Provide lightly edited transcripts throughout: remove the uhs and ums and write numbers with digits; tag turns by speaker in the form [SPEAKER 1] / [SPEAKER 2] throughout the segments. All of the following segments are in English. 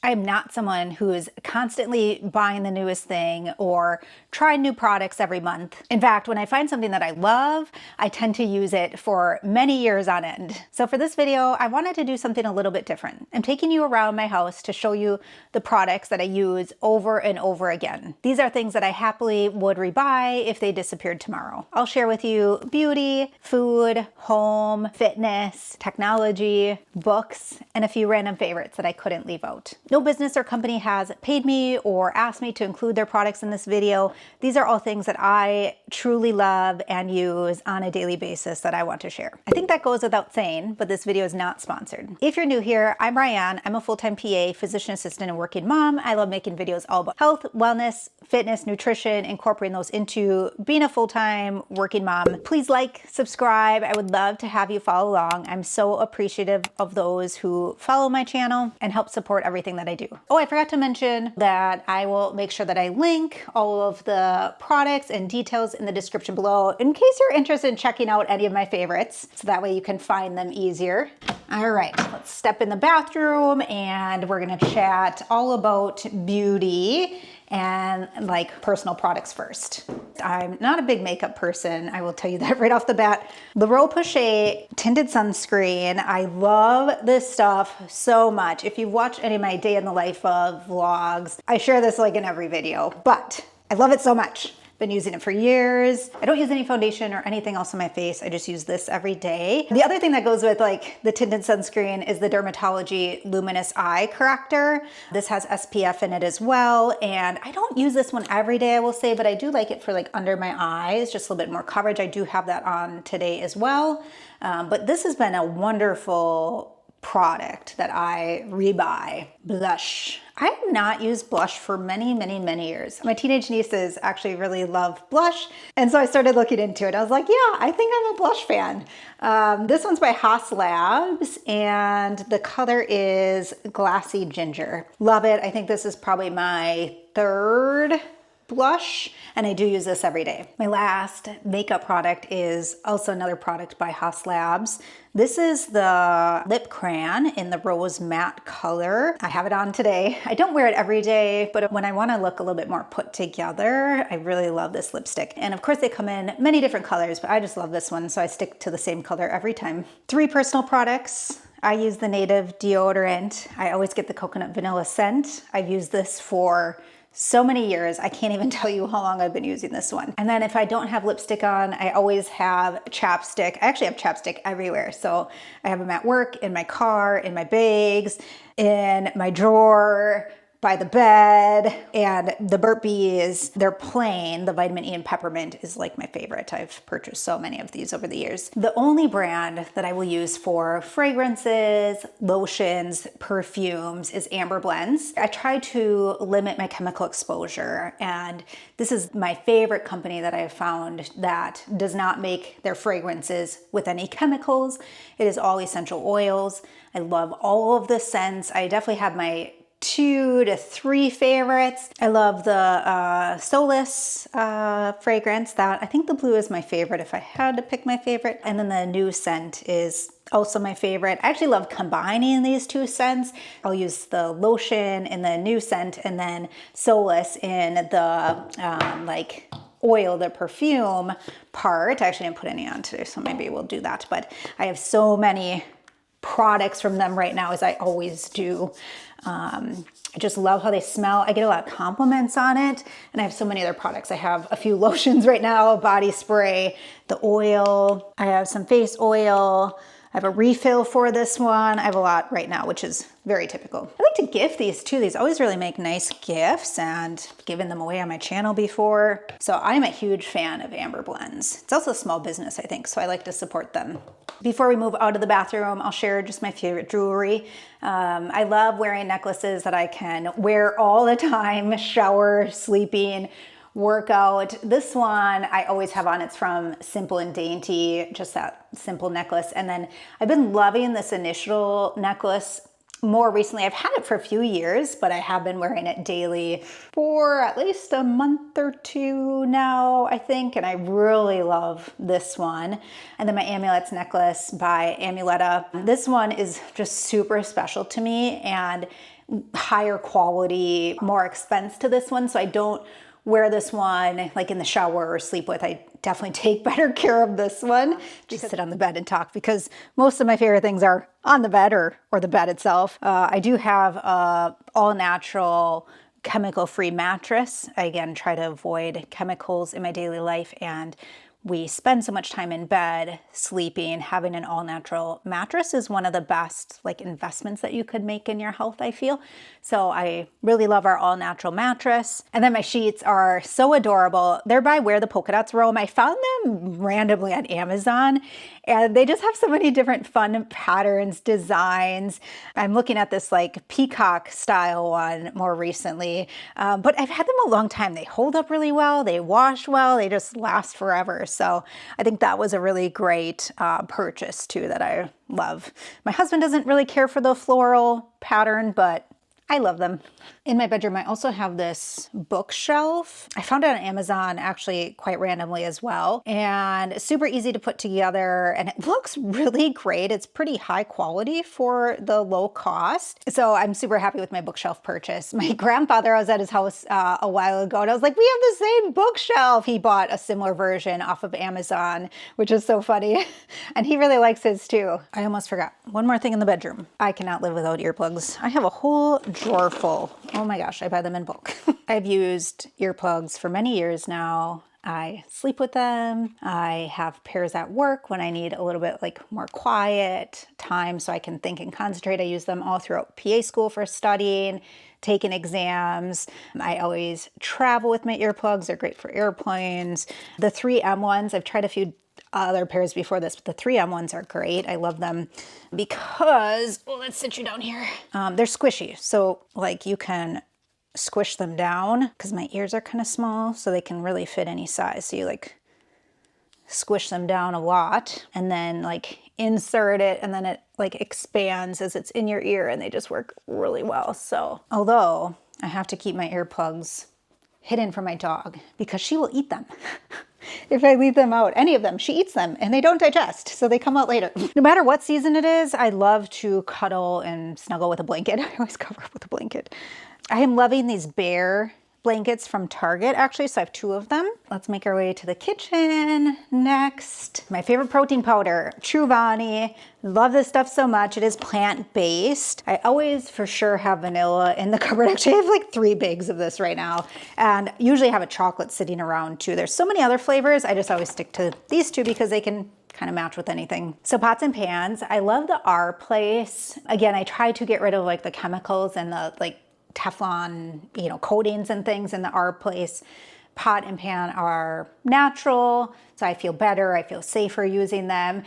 [SPEAKER 1] I'm not someone who is constantly buying the newest thing or trying new products every month. In fact, when I find something that I love, I tend to use it for many years on end. So for this video, I wanted to do something a little bit different. I'm taking you around my house to show you the products that I use over and over again. These are things that I happily would rebuy if they disappeared tomorrow. I'll share with you beauty, food, home, fitness, technology, books, and a few random favorites that I couldn't leave out. No business or company has paid me or asked me to include their products in this video. These are all things that I truly love and use on a daily basis that I want to share. I think that goes without saying, but this video is not sponsored. If you're new here, I'm Ryan. I'm a full-time PA, physician assistant, and working mom. I love making videos all about health, wellness, fitness, nutrition, incorporating those into being a full-time working mom. Please like, subscribe. I would love to have you follow along. I'm so appreciative of those who follow my channel and help support everything that I do. Oh, I forgot to mention that I will make sure that I link all of the products and details in the description below in case you're interested in checking out any of my favorites, so that way you can find them easier. All right, let's step in the bathroom and we're gonna chat all about beauty and like personal products first. I'm not a big makeup person, I will tell you that right off the bat. The Roche-Posay Tinted Sunscreen, I love this stuff so much. If you've watched any of my day in the life of vlogs, I share this like in every video, but I love it so much. Been using it for years. I don't use any foundation or anything else on my face. I just use this every day. The other thing that goes with like the tinted sunscreen is the Drmtlgy Luminous Eye Corrector. This has SPF in it as well. And I don't use this one every day, I will say, but I do like it for like under my eyes, just a little bit more coverage. I do have that on today as well. But this has been a wonderful product that I rebuy. Blush. I have not used blush for many, many, many years. My teenage nieces actually really love blush, and so I started looking into it. I was like, yeah, I think I'm a blush fan. This one's by Haus Labs, and the color is Glassy Ginger. Love it. I think this is probably my third blush, and I do use this every day. My last makeup product is also another product by Haus Labs. This is the lip crayon in the rose matte color. I have it on today. I don't wear it every day, but when I want to look a little bit more put together, I really love this lipstick. And of course they come in many different colors, but I just love this one, so I stick to the same color every time. 3 personal products. I use the Native deodorant. I always get the coconut vanilla scent. I've used this for so many years. I can't even tell you how long I've been using this one. And then if I don't have lipstick on, I always have chapstick. I actually have chapstick everywhere. So I have them at work, in my car, in my bags, in my drawer, by the bed, and the Burt Bees, they're plain. The vitamin E and peppermint is like my favorite. I've purchased so many of these over the years. The only brand that I will use for fragrances, lotions, perfumes is Ambre Blends. I try to limit my chemical exposure, and this is my favorite company that I have found that does not make their fragrances with any chemicals. It is all essential oils. I love all of the scents. I definitely have my 2 to 3 favorites. I love the Solace fragrance. That I think the blue is my favorite if I had to pick my favorite. And then the new scent is also my favorite. I actually love combining these 2 scents. I'll use the lotion in the new scent and then Solace in the like oil, the perfume part. I actually didn't put any on today, so maybe we'll do that. But I have so many products from them right now, as I always do. I just love how they smell. I get a lot of compliments on it, and I have so many other products. I have a few lotions right now, body spray, the oil. I have some face oil. I have a refill for this one. I have a lot right now, which is very typical. I like to gift these too. These always really make nice gifts, and given them away on my channel before. So I'm a huge fan of Ambre Blends. It's also a small business, I think, so I like to support them. Before we move out of the bathroom, I'll share just my favorite jewelry. I love wearing necklaces that I can wear all the time, shower, sleeping, workout. This one I always have on. It's from Simple and Dainty, just that simple necklace. And then I've been loving this initial necklace more recently. I've had it for a few years, but I have been wearing it daily for at least a month or 2 now, I think, and I really love this one. And then my Amulet's necklace by Amuletha. This one is just super special to me, and higher quality, more expense to this one. So I don't wear this one like in the shower or sleep with. I definitely take better care of this one. Just sit on the bed and talk, because most of my favorite things are on the bed or the bed itself. I do have a all natural chemical-free mattress. I, again, try to avoid chemicals in my daily life, and we spend so much time in bed sleeping. Having an all-natural mattress is one of the best like investments that you could make in your health, I feel. So I really love our all-natural mattress. And then my sheets are so adorable. They're by Where the Polka Dots Roam. I found them randomly on Amazon, and they just have so many different fun patterns, designs. I'm looking at this like peacock style one more recently, but I've had them a long time. They hold up really well. They wash well. They just last forever. So I think that was a really great purchase too that I love. My husband doesn't really care for the floral pattern, but I love them. In my bedroom, I also have this bookshelf. I found it on Amazon actually quite randomly as well, and super easy to put together, and it looks really great. It's pretty high quality for the low cost. So I'm super happy with my bookshelf purchase. My grandfather, I was at his house a while ago, and I was like, we have the same bookshelf. He bought a similar version off of Amazon, which is so funny. And he really likes his too. I almost forgot. One more thing in the bedroom. I cannot live without earplugs. I have a whole drawer full. Oh my gosh, I buy them in bulk. I've used earplugs for many years now. I sleep with them. I have pairs at work when I need a little bit like more quiet time so I can think and concentrate. I use them all throughout PA school for studying, taking exams. I always travel with my earplugs. They're great for airplanes. The 3M ones, I've tried a few other pairs before this, but the 3M ones are great. I love them because, well, let's sit you down here. They're squishy. So like you can squish them down, because my ears are kind of small, so they can really fit any size. So you like squish them down a lot and then like insert it, and then it like expands as it's in your ear, and they just work really well. So although I have to keep my earplugs hidden from my dog because she will eat them. If I leave them out, any of them, she eats them and they don't digest, so they come out later. No matter what season it is, I love to cuddle and snuggle with a blanket. I always cover up with a blanket. I am loving these bear blankets from Target, actually, so I have 2 of them. Let's make our way to the kitchen next. My favorite protein powder, Truvani. Love this stuff so much. It is plant-based. I always for sure have vanilla in the cupboard. Actually, I have like 3 bags of this right now, and usually have a chocolate sitting around too. There's so many other flavors. I just always stick to these 2 because they can kind of match with anything. So pots and pans, I love the Our Place. Again, I try to get rid of like the chemicals and the like Teflon, you know, coatings and things in the Our Place. Pot and pan are natural, so I feel better, I feel safer using them.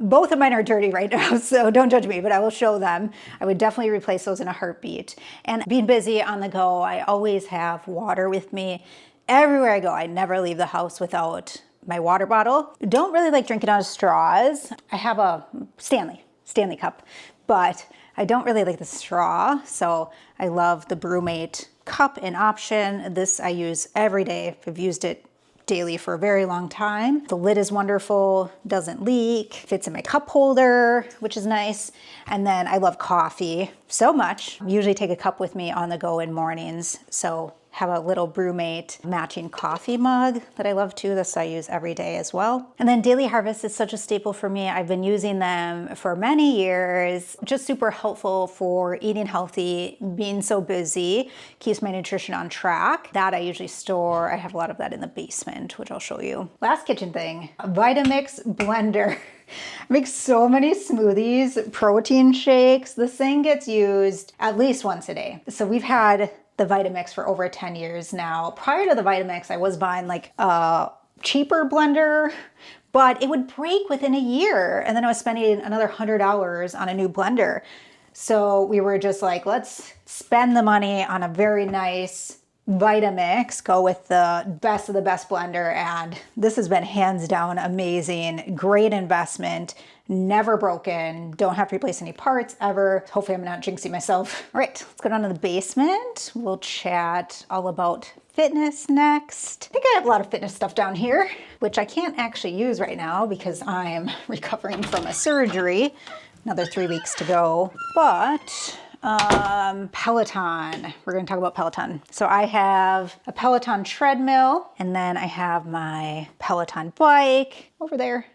[SPEAKER 1] Both of mine are dirty right now, so don't judge me, but I will show them. I would definitely replace those in a heartbeat. And being busy on the go, I always have water with me. Everywhere I go, I never leave the house without my water bottle. Don't really like drinking out of straws. I have a Stanley cup, but I don't really like the straw, so I love the Brumate cup in option. This I use every day. I've used it daily for a very long time. The lid is wonderful, doesn't leak, fits in my cup holder, which is nice. And then I love coffee so much. I usually take a cup with me on the go in mornings, so have a little Brumate matching coffee mug that I love too. This I use every day as well. And then Daily Harvest is such a staple for me. I've been using them for many years. Just super helpful for eating healthy, being so busy, keeps my nutrition on track. That I usually store. I have a lot of that in the basement, which I'll show you. Last kitchen thing, a Vitamix blender. I make so many smoothies, protein shakes. This thing gets used at least once a day. So we've had the Vitamix for over 10 years now. Prior to the Vitamix, I was buying like a cheaper blender, but it would break within a year. And then I was spending another $100 on a new blender. So we were just like, let's spend the money on a very nice Vitamix, go with the best of the best blender. And this has been hands down amazing, great investment, never broken, don't have to replace any parts ever. Hopefully I'm not jinxing myself. All right, let's go down to the basement. We'll chat all about fitness next. I think I have a lot of fitness stuff down here, which I can't actually use right now because I'm recovering from a surgery. Another 3 weeks to go, but Peloton. We're going to talk about Peloton. So I have a Peloton treadmill, and then I have my Peloton bike over there.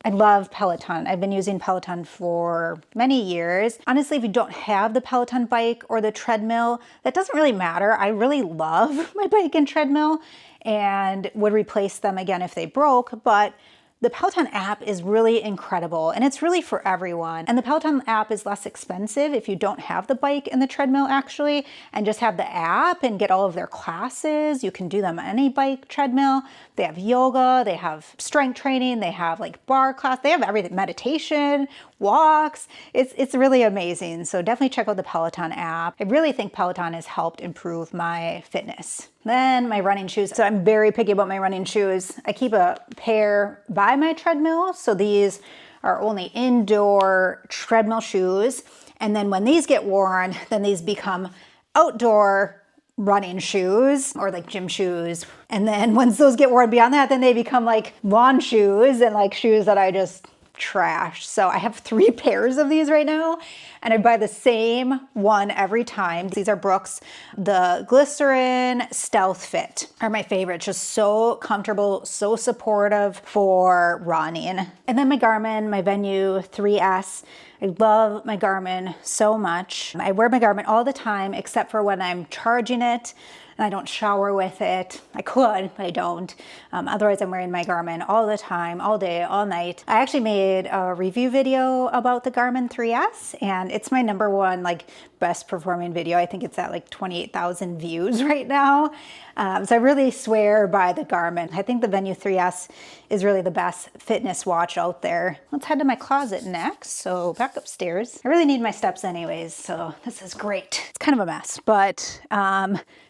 [SPEAKER 1] I love Peloton. I've been using Peloton for many years. Honestly, if you don't have the Peloton bike or the treadmill, that doesn't really matter. I really love my bike and treadmill and would replace them again if they broke, but the Peloton app is really incredible and it's really for everyone. And the Peloton app is less expensive if you don't have the bike and the treadmill actually, and just have the app and get all of their classes. You can do them on any bike, treadmill. They have yoga, they have strength training, they have like bar class, they have everything, meditation, walks. It's really amazing. So definitely check out the Peloton app. I really think Peloton has helped improve my fitness. Then my running shoes. So I'm very picky about my running shoes. I keep a pair by my treadmill. So these are only indoor treadmill shoes. And then when these get worn, then these become outdoor running shoes or like gym shoes. And then once those get worn beyond that, then they become like lawn shoes and like shoes that I just trash. So I have 3 pairs of these right now and I buy the same one every time. These are Brooks. The Glycerin Stealth Fit are my favorite. Just so comfortable, so supportive for running. And then my Garmin, my Venu3s. I love my Garmin so much. I wear my Garmin all the time except for when I'm charging it and I don't shower with it. I could, but I don't. Otherwise, I'm wearing my Garmin all the time, all day, all night. I actually made a review video about the Garmin 3S, and it's my #1 like best performing video. I think it's at like 28,000 views right now. So I really swear by the Garmin. I think the Venu3s is really the best fitness watch out there. Let's head to my closet next. So back upstairs. I really need my steps anyways, so this is great. It's kind of a mess, but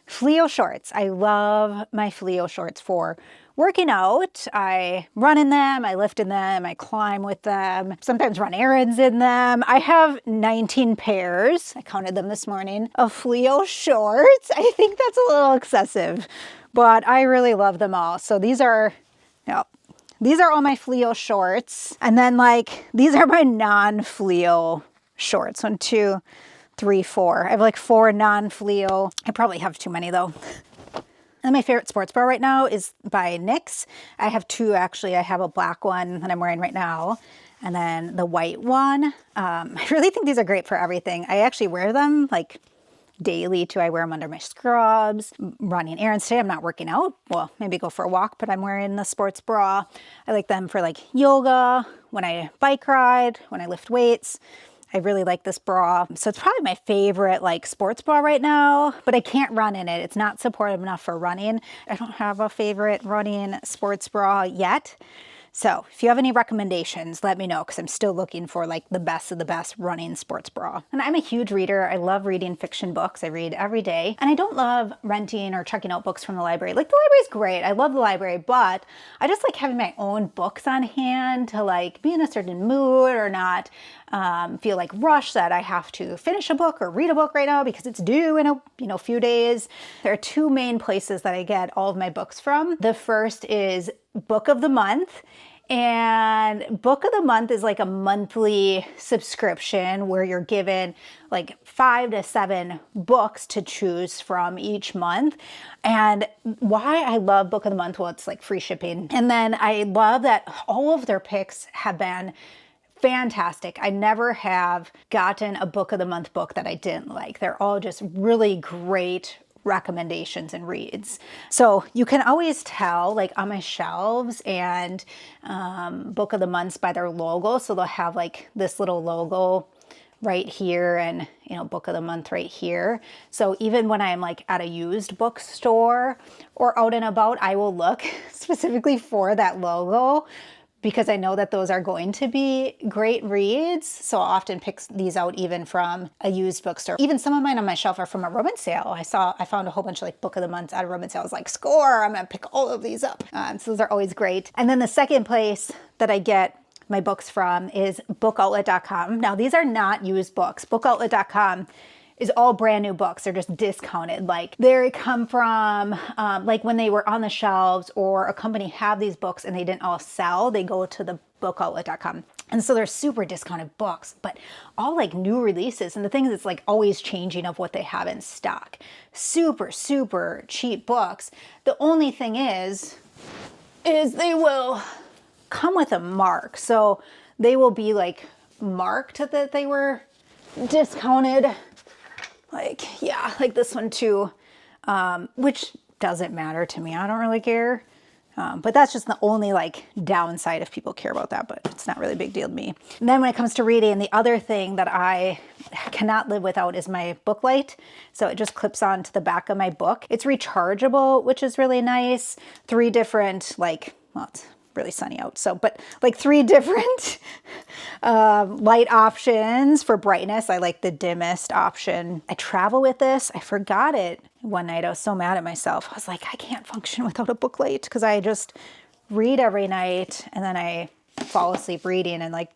[SPEAKER 1] Fleo shorts. I love my Fleo shorts for working out. I run in them, I lift in them, I climb with them, sometimes run errands in them. I have 19 pairs, I counted them this morning, of Fleo shorts. I think that's a little excessive, but I really love them all. So these are all my Fleo shorts. And then like, these are my non-Fleo shorts. 1, 2, 3, 4. I have like 4 non-Fleo. I probably have too many though. And my favorite sports bra right now is by NYX. I have 2 actually. I have a black one that I'm wearing right now, and then the white one. I really think these are great for everything. I actually wear them like daily too. I wear them under my scrubs, running errands. Today I'm not working out. Well, maybe go for a walk, but I'm wearing the sports bra. I like them for like yoga, when I bike ride, when I lift weights. I really like this bra. So it's probably my favorite like sports bra right now, but I can't run in it. It's not supportive enough for running. I don't have a favorite running sports bra yet. So if you have any recommendations, let me know, because I'm still looking for like the best of the best running sports bra. And I'm a huge reader. I love reading fiction books. I read every day. And I don't love renting or checking out books from the library. Like the library's great. I love the library, but I just like having my own books on hand to like be in a certain mood or not feel like rushed that I have to finish a book or read a book right now because it's due in a few days. There are 2 main places that I get all of my books from. The first is Book of the Month. And Book of the Month is like a monthly subscription where you're given like 5 to 7 books to choose from each month. And why I love Book of the Month, well, it's like free shipping. And then I love that all of their picks have been fantastic. I never have gotten a Book of the Month book that I didn't like. They're all just really great recommendations and reads. So you can always tell like on my shelves and Book of the Months by their logo. So they'll have like this little logo right here and Book of the Month right here. So even when I'm like at a used bookstore or out and about, I will look specifically for that logo, because I know that those are going to be great reads. So I'll often pick these out even from a used bookstore. Even some of mine on my shelf are from a rummage sale. I found a whole bunch of like Book of the Months at a rummage sale. I was like, score, I'm gonna pick all of these up. So those are always great. And then the second place that I get my books from is bookoutlet.com. Now these are not used books. Bookoutlet.com is all brand new books. They're just discounted. Like they come from like when they were on the shelves or a company have these books and they didn't all sell, they go to the bookoutlet.com. And so they're super discounted books, but all like new releases, and the thing is, it's like always changing of what they have in stock. Super, super cheap books. The only thing is they will come with a mark. So they will be like marked that they were discounted. Like, yeah, like this one too, which doesn't matter to me. I don't really care. But that's just the only like downside if people care about that, but it's not really a big deal to me. And then when it comes to reading, the other thing that I cannot live without is my book light. So it just clips on to the back of my book. It's rechargeable, which is really nice. 3 different like, well, it's really sunny out. So, but like 3 different light options for brightness. I like the dimmest option. I travel with this. I forgot it one night. I was so mad at myself. I was like, I can't function without a book light because I just read every night and then I fall asleep reading and like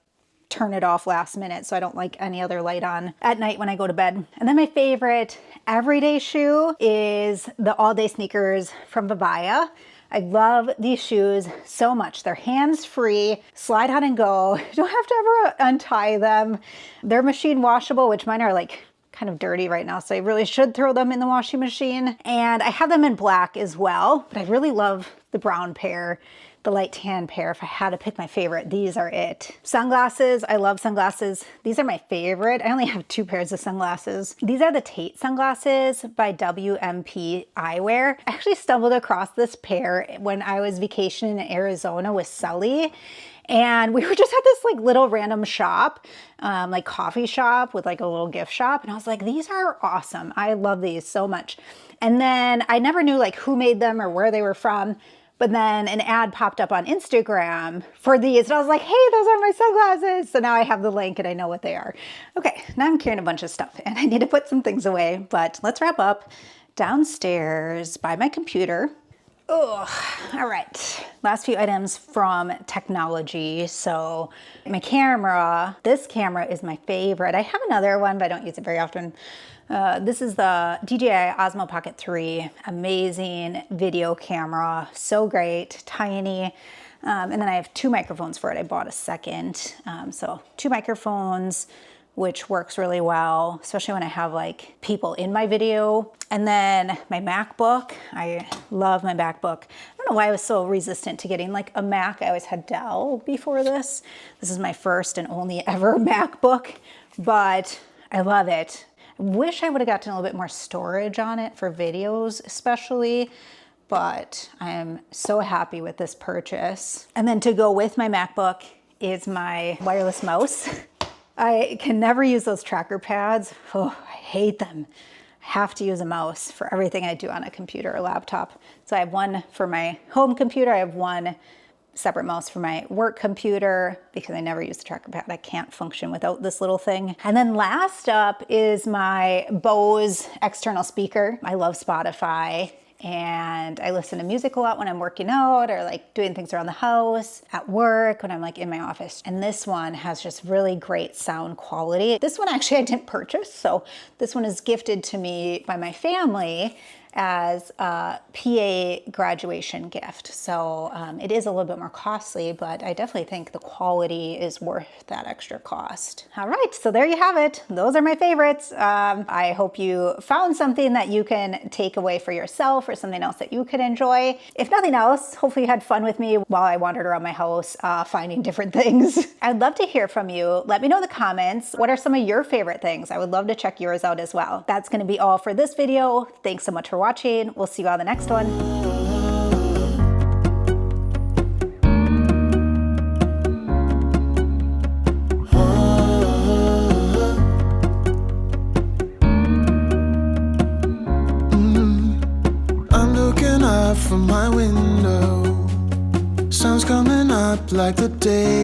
[SPEAKER 1] turn it off last minute. So I don't like any other light on at night when I go to bed. And then my favorite everyday shoe is the all day sneakers from Vivaya. I love these shoes so much. They're hands-free, slide on and go. You don't have to ever untie them. They're machine washable, which mine are like kind of dirty right now, so I really should throw them in the washing machine. And I have them in black as well, but I really love the brown pair, the light tan pair. If I had to pick my favorite, these are it. Sunglasses, I love sunglasses. These are my favorite. I only have 2 pairs of sunglasses. These are the Tate sunglasses by WMP Eyewear. I actually stumbled across this pair when I was vacationing in Arizona with Sully. And we were just at this like little random shop, like coffee shop with like a little gift shop. And I was like, these are awesome. I love these so much. And then I never knew like who made them or where they were from. But then an ad popped up on Instagram for these. And I was like, hey, those are my sunglasses. So now I have the link and I know what they are. Okay, now I'm carrying a bunch of stuff and I need to put some things away. But let's wrap up downstairs by my computer. Oh, all right. Last few items from Technology. So my camera, this camera is my favorite. I have another one, but I don't use it very often. This is the DJI Osmo Pocket 3. Amazing video camera. So great, tiny. And then I have 2 microphones for it. I bought a second. So 2 microphones, which works really well, especially when I have like people in my video. And then my MacBook, I love my MacBook. I don't know why I was so resistant to getting like a Mac. I always had Dell before this. This is my first and only ever MacBook, but I love it. I wish I would have gotten a little bit more storage on it for videos especially, but I am so happy with this purchase. And then to go with my MacBook is my wireless mouse. I can never use those tracker pads. Oh, I hate them. I have to use a mouse for everything I do on a computer or laptop. So I have one for my home computer. I have one separate mouse for my work computer because I never use the tracker pad. I can't function without this little thing. And then last up is my Bose external speaker. I love Spotify. And I listen to music a lot when I'm working out or like doing things around the house, at work, when I'm like in my office. And this one has just really great sound quality. This one actually I didn't purchase. So this one is gifted to me by my family as a PA graduation gift. So it is a little bit more costly, but I definitely think the quality is worth that extra cost. All right, so there you have it. Those are my favorites. I hope you found something that you can take away for yourself or something else that you could enjoy. If nothing else, hopefully you had fun with me while I wandered around my house finding different things. I'd love to hear from you. Let me know in the comments, what are some of your favorite things? I would love to check yours out as well. That's gonna be all for this video. Thanks so much for watching. We'll see you on the next one.
[SPEAKER 2] I'm looking out from my window. Sun's coming up like the day.